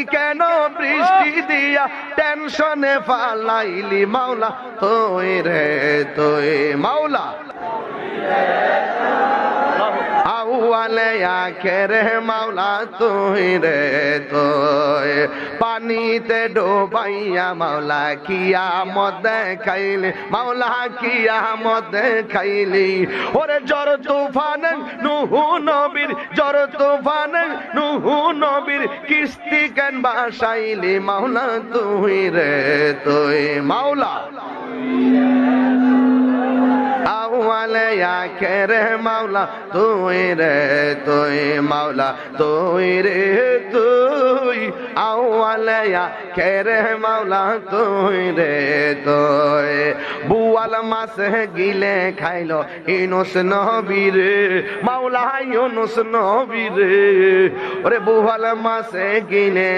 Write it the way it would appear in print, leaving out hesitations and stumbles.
কেন বৃষ্টি দিয়া টেনশনে ফালাইলি মাওলা তুই রে তুই মাওলা আউয়ালে আখেরে মাওলা তুই রে তুই পানিতে ডোবাইয়া মাওলা কিয়ামত দেখাইলি মাওলা কিয়ামত দেখাইলি ওরে জ্বর তুফান নূহ নবীর জ্বর তুফান নূহ নবীর কিস্তি কেন বাসাইলি মাওলা তুই রে তুই মাওলা আউয়ালে আখেরে মাওলা তুই রে তুই মাওলা তুই রে তুই আউয়ালে আখেরে মাওলা তুই রে তুই বুয়াল মাছে গিলে খাইলো ইউনুস নবী রে মাওলা ইউনুস নবী রে ওরে বুয়াল মাছে গিলে